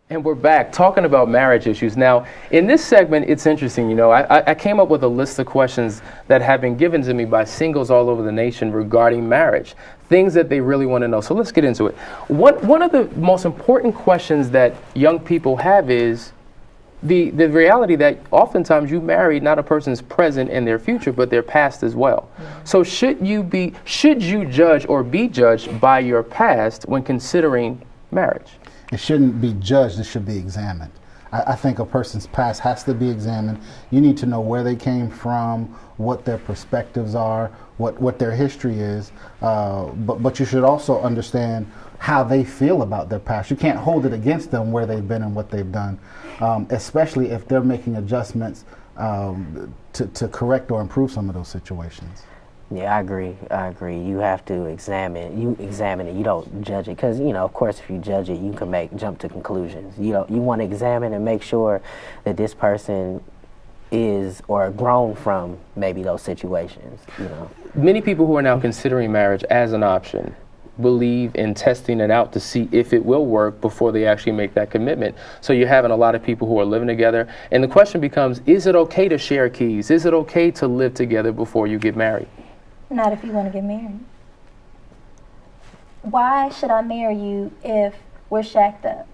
And we're back talking about marriage issues. Now, in this segment, it's interesting. You know, I came up with a list of questions that have been given to me by singles all over the nation regarding marriage, things that they really want to know. So let's get into it. One of the most important questions that young people have is the reality that oftentimes you marry not a person's present and their future, but their past as well. Mm-hmm. So should you judge or be judged by your past when considering marriage? It shouldn't be judged, it should be examined. I think a person's past has to be examined. You need to know where they came from, what their perspectives are, what their history is, but you should also understand how they feel about their past. You can't hold it against them where they've been and what they've done, especially if they're making adjustments to correct or improve some of those situations. Yeah, I agree. You have to examine it. You don't judge it, because, you know, of course, if you judge it, you can jump to conclusions. You want to examine and make sure that this person is or grown from maybe those situations. You know, many people who are now considering marriage as an option believe in testing it out to see if it will work before they actually make that commitment. So you're having a lot of people who are living together, and the question becomes: is it okay to share keys? Is it okay to live together before you get married? Not if you want to get married. Why should I marry you if we're shacked up?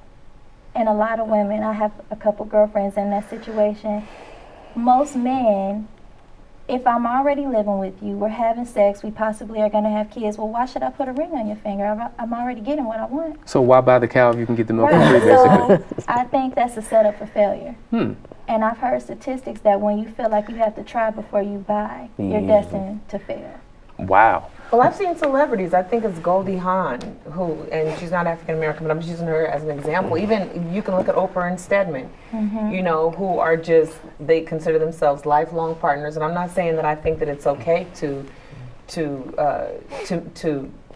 And a lot of women, I have a couple girlfriends in that situation. Most men, if I'm already living with you, we're having sex, we possibly are going to have kids, well, why should I put a ring on your finger? I'm already getting what I want. So why buy the cow if you can get the milk right. for free, basically? So I think that's a setup for failure. And I've heard statistics that when you feel like you have to try before you buy, you're destined to fail. Wow. Well, I've seen celebrities. I think it's Goldie Hawn, and she's not African American, but I'm just using her as an example. Even you can look at Oprah and Stedman, you know, who are they consider themselves lifelong partners. And I'm not saying that I think that it's okay to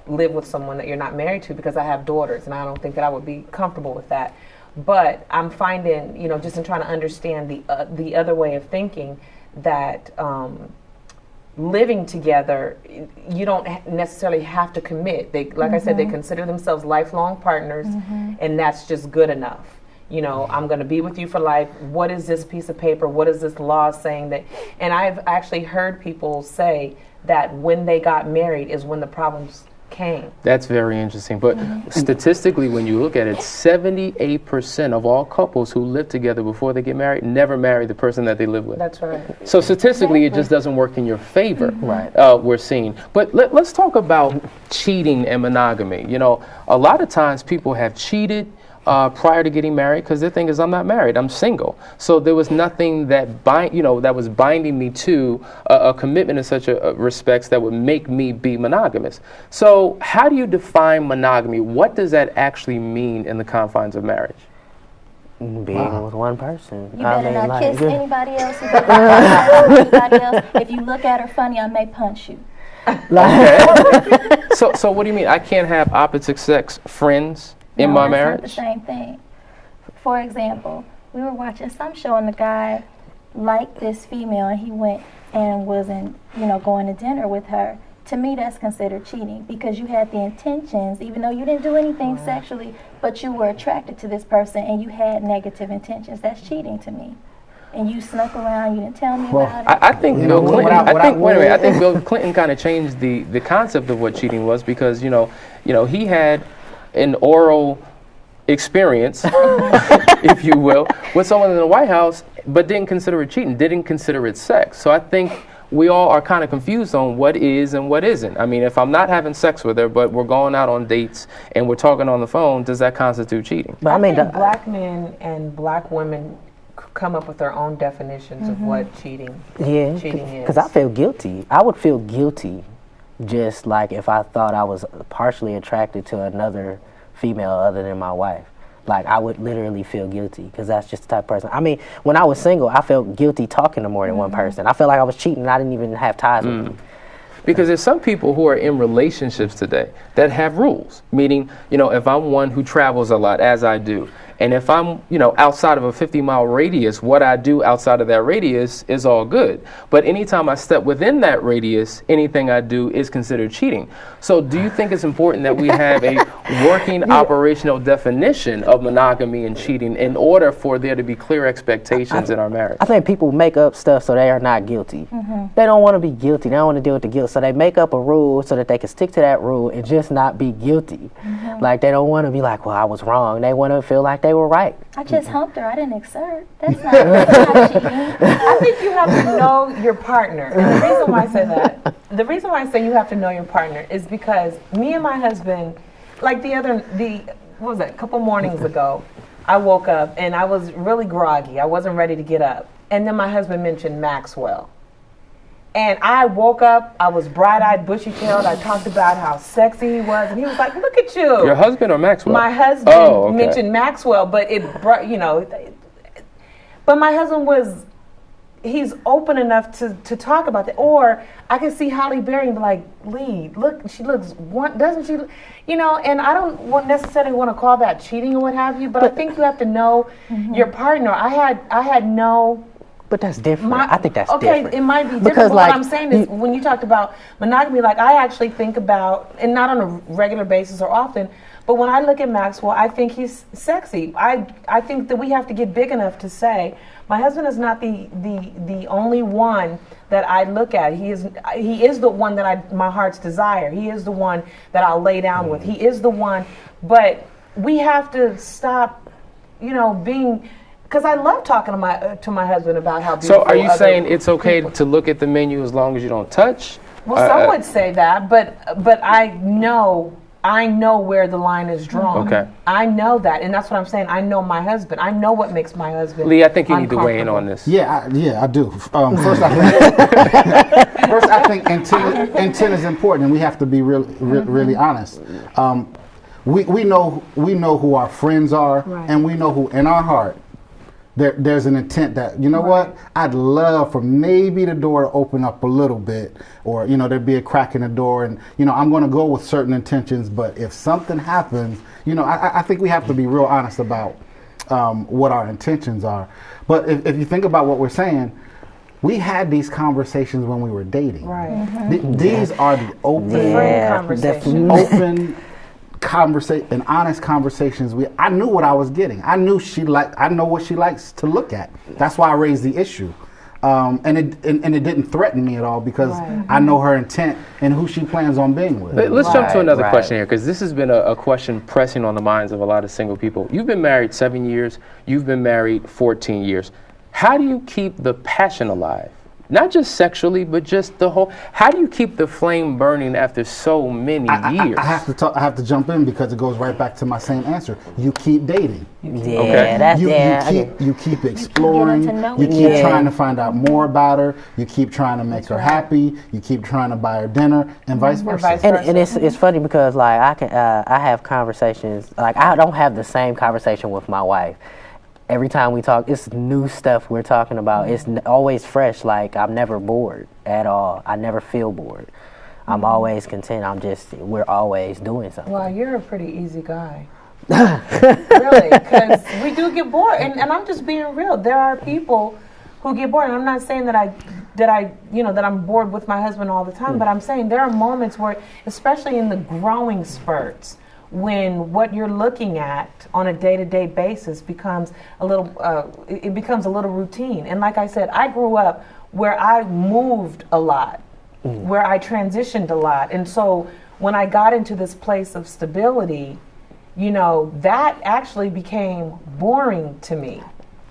live with someone that you're not married to, because I have daughters, and I don't think that I would be comfortable with that. But I'm finding, you know, just in trying to understand the other way of thinking, that living together, you don't necessarily have to commit. They, like I said, they consider themselves lifelong partners, and that's just good enough. You know, I'm going to be with you for life. What is this piece of paper? What is this law saying that? And I've actually heard people say that when they got married is when the problems came. That's very interesting. But statistically, when you look at it, 78% of all couples who live together before they get married never marry the person that they live with. That's right. So statistically, it just doesn't work in your favor. Right. We're seeing. But let's talk about cheating and monogamy. You know, a lot of times people have cheated prior to getting married, because their thing is, I'm not married, I'm single. So there was nothing that was binding me to a commitment in such a respects that would make me be monogamous. So how do you define monogamy? What does that actually mean in the confines of marriage? Being with one person. You better not kiss anybody else. You better not anybody else. If you look at her funny, I may punch you. Okay. So what do you mean? I can't have opposite sex friends in my marriage? It's not the same thing. For example, we were watching some show and the guy liked this female and he went and wasn't, going to dinner with her. To me, that's considered cheating, because you had the intentions, even though you didn't do anything sexually, but you were attracted to this person and you had negative intentions. That's cheating to me. And you snuck around, you didn't tell me about it. I think Bill Clinton. I think Bill Clinton kind of changed the concept of what cheating was, because he had an oral experience, if you will, with someone in the White House, but didn't consider it cheating, didn't consider it sex. So I think we all are kind of confused on what is and what isn't. I mean, if I'm not having sex with her, but we're going out on dates and we're talking on the phone, does that constitute cheating? But I mean, black men and black women come up with their own definitions of what cheating is. Because I feel guilty. I would feel guilty just like if I thought I was partially attracted to another female other than my wife. Like, I would literally feel guilty, because that's just the type of person. I mean, when I was single, I felt guilty talking to more than one person. I felt like I was cheating and I didn't even have ties with them. Because there's some people who are in relationships today that have rules. Meaning, if I'm one who travels a lot, as I do, And if I'm, outside of a 50-mile radius, what I do outside of that radius is all good. But anytime I step within that radius, anything I do is considered cheating. So do you think it's important that we have a working operational definition of monogamy and cheating in order for there to be clear expectations in our marriage? I think people make up stuff so they are not guilty. They don't want to be guilty. They don't want to deal with the guilt. So they make up a rule so that they can stick to that rule and just not be guilty. Like, they don't want to be like, well, I was wrong. They want to feel like they were right. I just humped her. I didn't exert. That's not cheating. I think you have to know your partner. And the reason why I say that, the reason why I say you have to know your partner is because me and my husband, like what was that, a couple mornings ago, I woke up and I was really groggy. I wasn't ready to get up. And then my husband mentioned Maxwell. And I woke up, I was bright-eyed, bushy-tailed. I talked about how sexy he was, and he was like, look at you. Your husband or Maxwell? My husband mentioned Maxwell, but it brought, but my husband he's open enough to talk about that. Or I could see Holly Berry and be like, Lee, look, she looks, doesn't she, and I don't necessarily want to call that cheating or what have you, but I think you have to know your partner. I had no... But that's different. I think that's different. Okay, it might be different, because, but what I'm saying is when you talked about monogamy, like I actually think about, and not on a regular basis or often, but when I look at Maxwell, I think he's sexy. I think that we have to get big enough to say, my husband is not the only one that I look at. He is the one that my heart's desire. He is the one that I'll lay down with. He is the one, but we have to stop, being... Because I love talking to my husband about how beautiful. So are you saying it's okay to look at the menu as long as you don't touch? Well, some would say that, but I know where the line is drawn. Okay. I know that, and that's what I'm saying. I know my husband. I know what makes my husband. Lee, I think you need to weigh in on this. Yeah, I do. First, I think intent is important, and we have to be really honest. We know who our friends are, right. And we know who in our heart. There's an intent that, what, I'd love for maybe the door to open up a little bit, or, there'd be a crack in the door, and, I'm going to go with certain intentions, but if something happens, I think we have to be real honest about what our intentions are. But if you think about what we're saying, we had these conversations when we were dating. Right. These are the open and honest conversations. I knew what I was getting. I know what she likes to look at. That's why I raised the issue, and it didn't threaten me at all because I know her intent and who she plans on being with. Let's jump to another question here, because this has been a question pressing on the minds of a lot of single people. You've been married 7 years. You've been married 14 years. How do you keep the passion alive? Not just sexually, but just the whole. How do you keep the flame burning after so many years? I have to jump in because it goes right back to my same answer. You keep dating. You keep exploring. You keep trying to find out more about her. You keep trying to make her happy. You keep trying to buy her dinner, and vice versa. And it's funny because like I have conversations, like I don't have the same conversation with my wife. Every time we talk, it's new stuff we're talking about. It's always fresh. Like, I'm never bored at all. I never feel bored. I'm always content. We're always doing something. Well, you're a pretty easy guy. Really, because we do get bored. And I'm just being real. There are people who get bored. And I'm not saying that I'm bored with my husband all the time, but I'm saying there are moments where, especially in the growing spurts, when what you're looking at on a day-to-day basis becomes a little routine. And like I said, I grew up where I moved a lot, where I transitioned a lot. And so when I got into this place of stability, that actually became boring to me,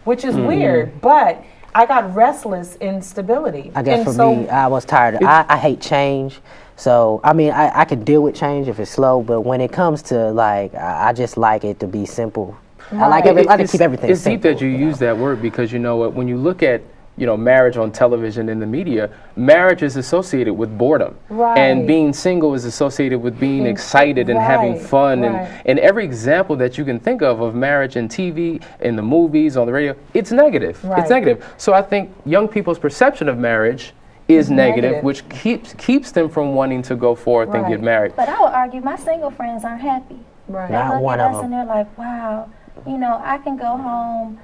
which is weird, but I got restless in stability. I guess for me, I was tired. I hate change. So, I mean, I can deal with change if it's slow, but when it comes to, like, I just like it to be simple. I like to keep everything it's simple. It's deep that you use that word because, when you look at, marriage on television and the media, marriage is associated with boredom. Right. And being single is associated with being excited and having fun. And every example that you can think of marriage in TV, in the movies, on the radio, it's negative. Right. It's negative. So I think young people's perception of marriage is negative, which keeps them from wanting to go forth and get married. But I would argue my single friends aren't happy. Right. They look at us and they're like, wow, You know, I can go home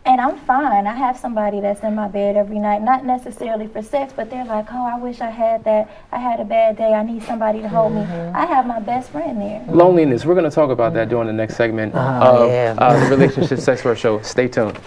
and I'm fine. I have somebody that's in my bed every night, not necessarily for sex, but they're like, oh, I wish I had that. I had a bad day. I need somebody to hold me. I have my best friend there. Loneliness. We're going to talk about that during the next segment of yeah. the Relationship Sexpert Show. Stay tuned.